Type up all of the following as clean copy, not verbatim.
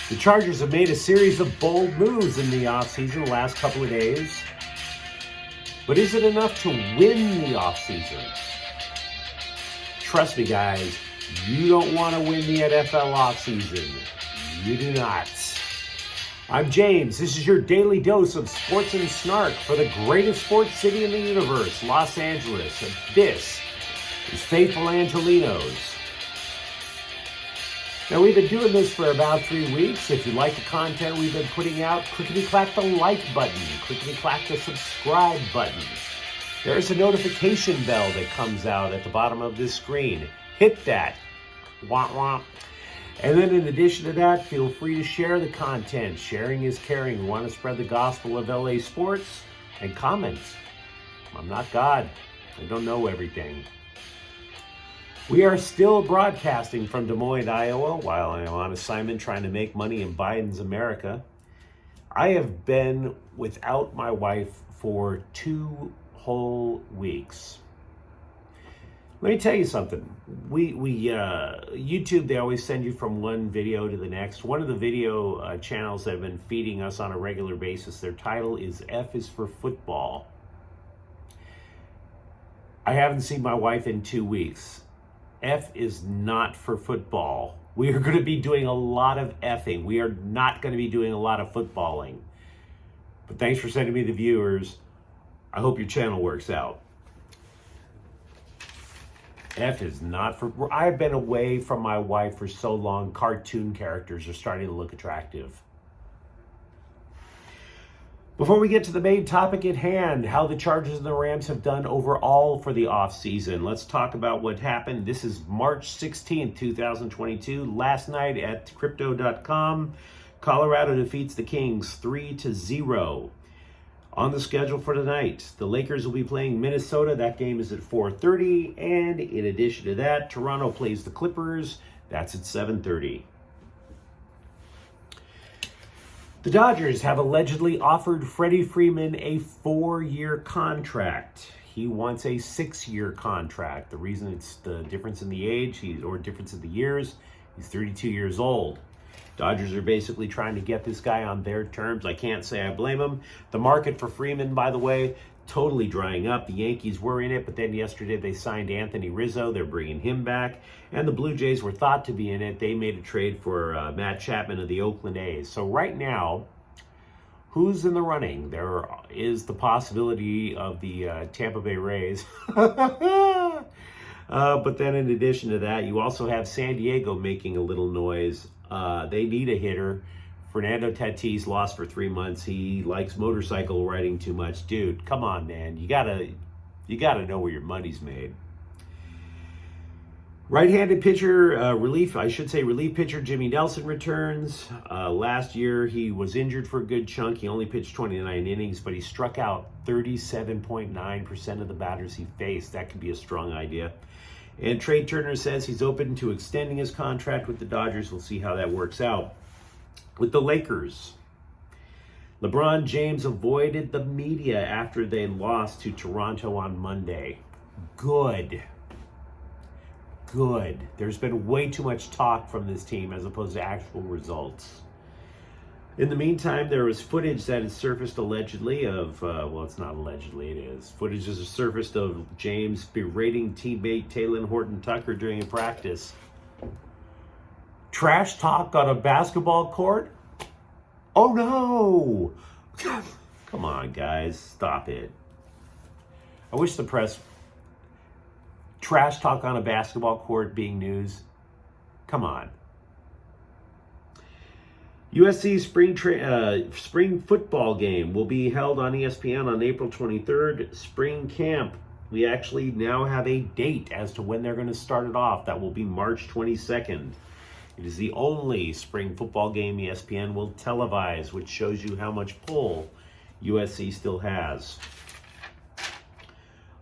The Chargers have made a series of bold moves in the offseason the last couple of days. But is it enough to win the offseason? Trust me, guys, you don't want to win the NFL offseason. You do not. I'm James. This is your daily dose of sports and snark for the greatest sports city in the universe, Los Angeles. And this is Faithful Angelinos. Now, we've been doing this for about 3 weeks. If you like the content we've been putting out, clickety-clack the like button. Clickety-clack the subscribe button. There's a notification bell that comes out at the bottom of this screen. Hit that. Womp womp. And then in addition to that, feel free to share the content. Sharing is caring. We want to spread the gospel of LA sports. And comments. I'm not God. I don't know everything. We are still broadcasting from Des Moines, Iowa, while I am on assignment trying to make money in Biden's America. I have been without my wife for 2 whole weeks. Let me tell you something. YouTube, they always send you from one video to the next. One of the video channels that have been feeding us on a regular basis, their title is F is for Football. I haven't seen my wife in 2 weeks. F is not for football. We are going to be doing a lot of effing. We are not going to be doing a lot of footballing. But thanks for sending me the viewers. I hope your channel works out. F is not for... I've been away from my wife for so long, cartoon characters are starting to look attractive. Before we get to the main topic at hand, how the Chargers and the Rams have done overall for the offseason, let's talk about what happened. This is March 16th, 2022. Last night at Crypto.com, Colorado defeats the Kings 3-0. On the schedule for tonight, the Lakers will be playing Minnesota. That game is at 4:30. And in addition to that, Toronto plays the Clippers. That's at 7:30. The Dodgers have allegedly offered Freddie Freeman a 4-year contract. He wants a 6-year contract. The reason it's the difference in the age, or difference in the years, he's 32 years old. Dodgers are basically trying to get this guy on their terms. I can't say I blame him. The market for Freeman, by the way, totally drying up. The Yankees were in it, but then yesterday they signed Anthony Rizzo. They're bringing him back. And the Blue Jays were thought to be in it. They made a trade for Matt Chapman of the Oakland A's. So right now, who's in the running? There is the possibility of the Tampa Bay Rays. But then in addition to that, you also have San Diego making a little noise. They need a hitter. Fernando Tatis lost for 3 months. He likes motorcycle riding too much. Dude, come on, man. You gotta know where your money's made. Right-handed pitcher, relief pitcher Jimmy Nelson returns. Last year, he was injured for a good chunk. He only pitched 29 innings, but he struck out 37.9% of the batters he faced. That could be a strong idea. And Trey Turner says he's open to extending his contract with the Dodgers. We'll see how that works out. With the Lakers, LeBron James avoided the media after they lost to Toronto on Monday. Good. There's been way too much talk from this team as opposed to actual results. In the meantime, there was footage that has surfaced allegedly of, well, it's not allegedly, it is. Footage has surfaced of James berating teammate Talen Horton-Tucker during a practice. Trash talk on a basketball court? Oh no! Come on, guys, stop it. I wish the press... Trash talk on a basketball court being news? Come on. USC spring football game will be held on ESPN on April 23rd. Spring camp. We actually now have a date as to when they're going to start it off. That will be March 22nd. It is the only spring football game ESPN will televise, which shows you how much pull USC still has.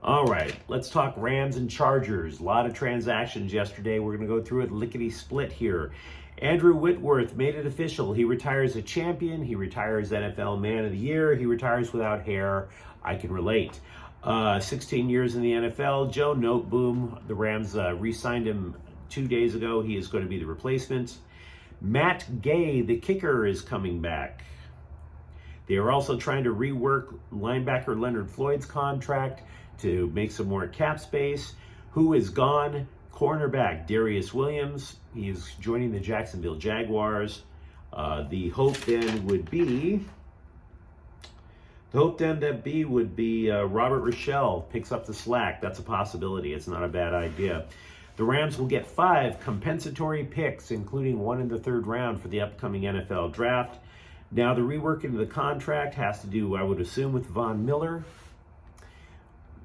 All right, let's talk Rams and Chargers. A lot of transactions yesterday. We're going to go through it lickety-split here. Andrew Whitworth made it official. He retires a champion. He retires NFL Man of the Year. He retires without hair. I can relate. 16 years in the NFL. Joe Noteboom, the Rams re-signed him 2 days ago. He is going to be the replacement. Matt Gay, the kicker, is coming back. They are also trying to rework linebacker Leonard Floyd's contract to make some more cap space. Who is gone? Cornerback Darius Williams. He is joining the Jacksonville Jaguars. The hope then would be Robert Rochelle picks up the slack. That's a possibility. It's not a bad idea. The Rams will get 5 compensatory picks, including 1 in the 3rd round for the upcoming NFL draft. Now, the reworking of the contract has to do, I would assume, with Von Miller.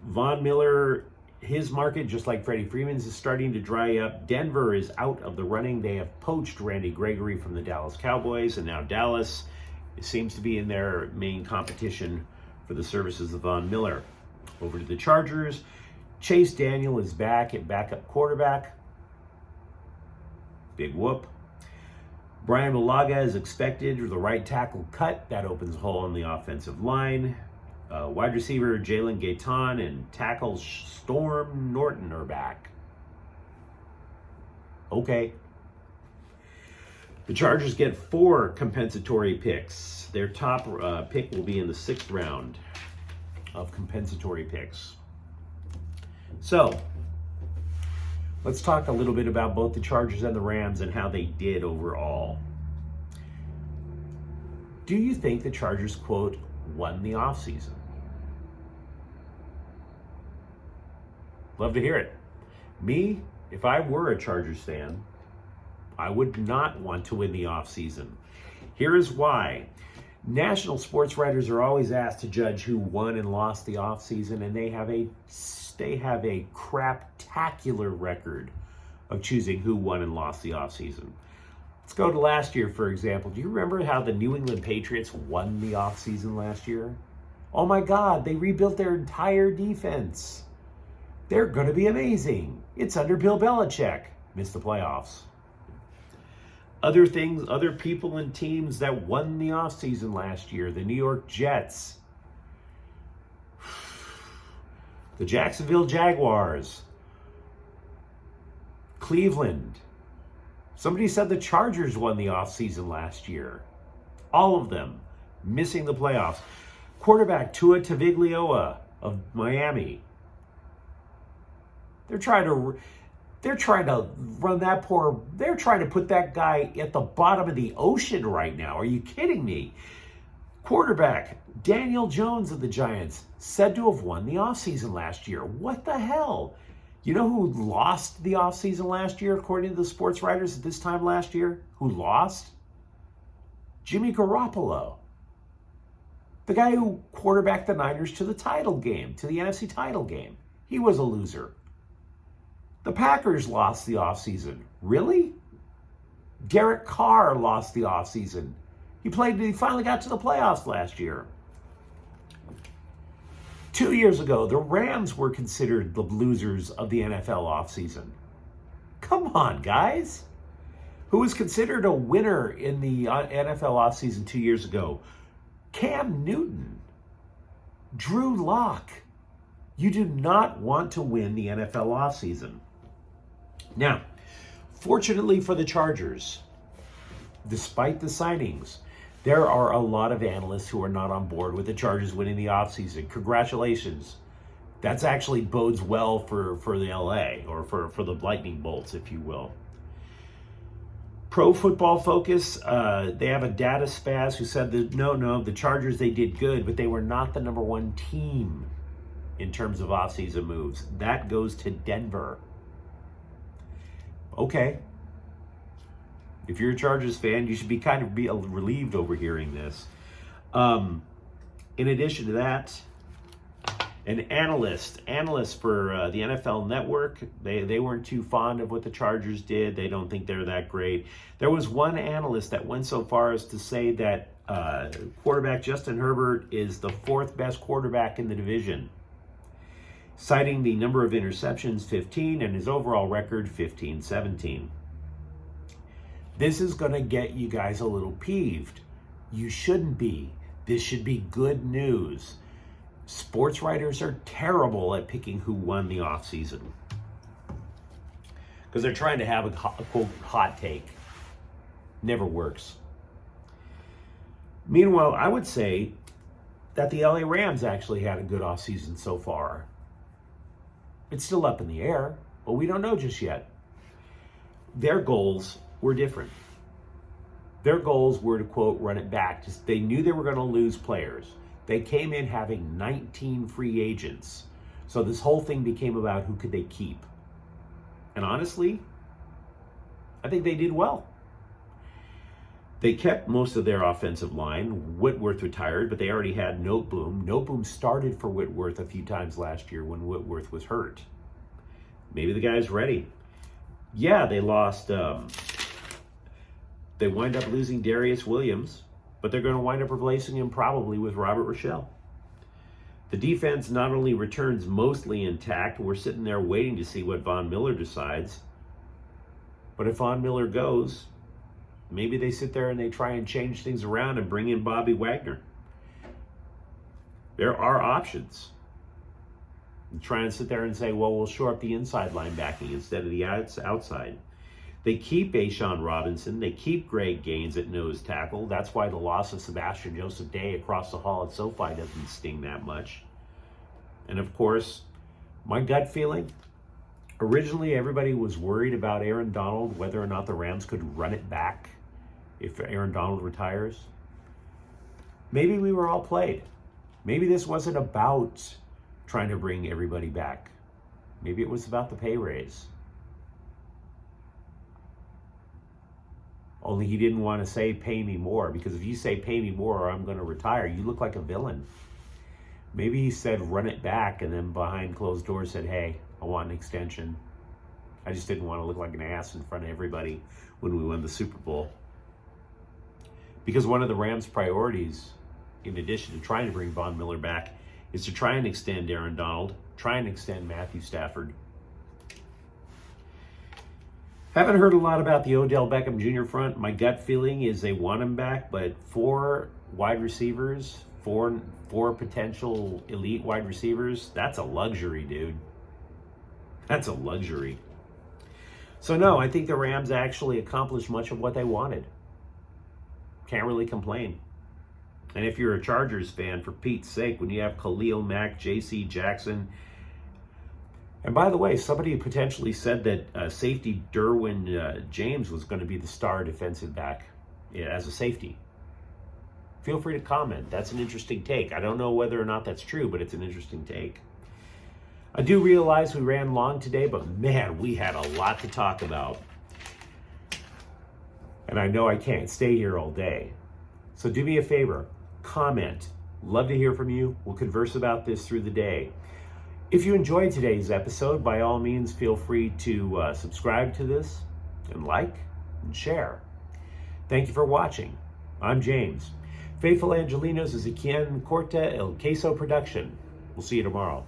Von Miller, his market, just like Freddie Freeman's, is starting to dry up. Denver is out of the running. They have poached Randy Gregory from the Dallas Cowboys, and now Dallas seems to be in their main competition for the services of Von Miller. Over to the Chargers. Chase Daniel is back at backup quarterback. Big whoop. Brian Malaga is expected, the right tackle cut. That opens a hole in the offensive line. Wide receiver Jalen Gayton and tackle Storm Norton are back. Okay. The Chargers get 4 compensatory picks. Their top pick will be in the 6th round of compensatory picks. So, let's talk a little bit about both the Chargers and the Rams and how they did overall. Do you think the Chargers, quote, won the offseason? Love to hear it. Me, if I were a Chargers fan, I would not want to win the offseason. Here is why. National sports writers are always asked to judge who won and lost the offseason, and they have a craptacular record of choosing who won and lost the offseason. Let's go to last year, for example. Do you remember how the New England Patriots won the offseason last year? Oh my God, they rebuilt their entire defense. They're going to be amazing. It's under Bill Belichick. Missed the playoffs. Other things, other people and teams that won the offseason last year. The New York Jets. The Jacksonville Jaguars. Cleveland. Somebody said the Chargers won the offseason last year. All of them missing the playoffs. Quarterback Tua Tagovailoa of Miami. They're trying to put that guy at the bottom of the ocean right now. Are you kidding me? Quarterback Daniel Jones of the Giants, said to have won the offseason last year. What the hell? You know who lost the offseason last year, according to the sports writers at this time last year? Who lost? Jimmy Garoppolo. The guy who quarterbacked the Niners to the title game, to the NFC title game. He was a loser. The Packers lost the offseason. Really? Derek Carr lost the offseason. He finally got to the playoffs last year. 2 years ago, the Rams were considered the losers of the NFL offseason. Come on, guys. Who was considered a winner in the NFL offseason 2 years ago? Cam Newton. Drew Lock. You do not want to win the NFL offseason. Now, fortunately for the Chargers, despite the signings, there are a lot of analysts who are not on board with the Chargers winning the offseason. Congratulations. That's actually bodes well for the LA, or for the Lightning Bolts, if you will. Pro Football Focus, they have a data spaz who said that no, the Chargers, they did good, but they were not the number 1 team in terms of offseason moves. That goes to Denver. Okay. If you're a Chargers fan, you should be relieved over hearing this. In addition to that, an analyst for the NFL Network, they weren't too fond of what the Chargers did. They don't think they're that great. There was one analyst that went so far as to say that quarterback Justin Herbert is the 4th best quarterback in the division, citing the number of interceptions, 15, and his overall record, 15-17. This is going to get you guys a little peeved. You shouldn't be. This should be good news. Sports writers are terrible at picking who won the offseason, because they're trying to have a quote hot take. Never works. Meanwhile, I would say that the LA Rams actually had a good offseason so far. It's still up in the air, but we don't know just yet. Their goals were different. Their goals were to, quote, run it back. Just, they knew they were going to lose players. They came in having 19 free agents. So this whole thing became about who could they keep. And honestly, I think they did well. They kept most of their offensive line. Whitworth retired, but they already had Noteboom. Noteboom started for Whitworth a few times last year when Whitworth was hurt. Maybe the guy's ready. Yeah, they lost. They wind up losing Darius Williams, but they're going to wind up replacing him probably with Robert Rochelle. The defense not only returns mostly intact, we're sitting there waiting to see what Von Miller decides. But if Von Miller goes, maybe they sit there and they try and change things around and bring in Bobby Wagner. There are options. And try and sit there and say, well, we'll shore up the inside linebacking instead of the outside. They keep Ashawn Robinson. They keep Greg Gaines at nose tackle. That's why the loss of Sebastian Joseph Day across the hall at SoFi doesn't sting that much. And of course, my gut feeling, originally everybody was worried about Aaron Donald, whether or not the Rams could run it back if Aaron Donald retires. Maybe we were all played. Maybe this wasn't about trying to bring everybody back. Maybe it was about the pay raise. Only he didn't want to say, pay me more, because if you say, pay me more or I'm going to retire, you look like a villain. Maybe he said, run it back, and then behind closed doors said, hey, I want an extension. I just didn't want to look like an ass in front of everybody when we won the Super Bowl. Because one of the Rams' priorities, in addition to trying to bring Von Miller back, is to try and extend Aaron Donald, try and extend Matthew Stafford. Haven't heard a lot about the Odell Beckham Jr. front. My gut feeling is they want him back, but 4 wide receivers, four potential elite wide receivers, that's a luxury, dude. That's a luxury. So no, I think the Rams actually accomplished much of what they wanted. Can't really complain. And if you're a Chargers fan, for Pete's sake, when you have Khalil Mack, J.C. Jackson, and by the way, somebody potentially said that safety Derwin James was going to be the star defensive back as a safety. Feel free to comment. That's an interesting take. I don't know whether or not that's true, but it's an interesting take. I do realize we ran long today, but man, we had a lot to talk about. And I know I can't stay here all day. So do me a favor, comment. Love to hear from you. We'll converse about this through the day. If you enjoyed today's episode, by all means, feel free to subscribe to this and like and share. Thank you for watching. I'm James. Faithful Angelinos is a Quien Corta El Queso production. We'll see you tomorrow.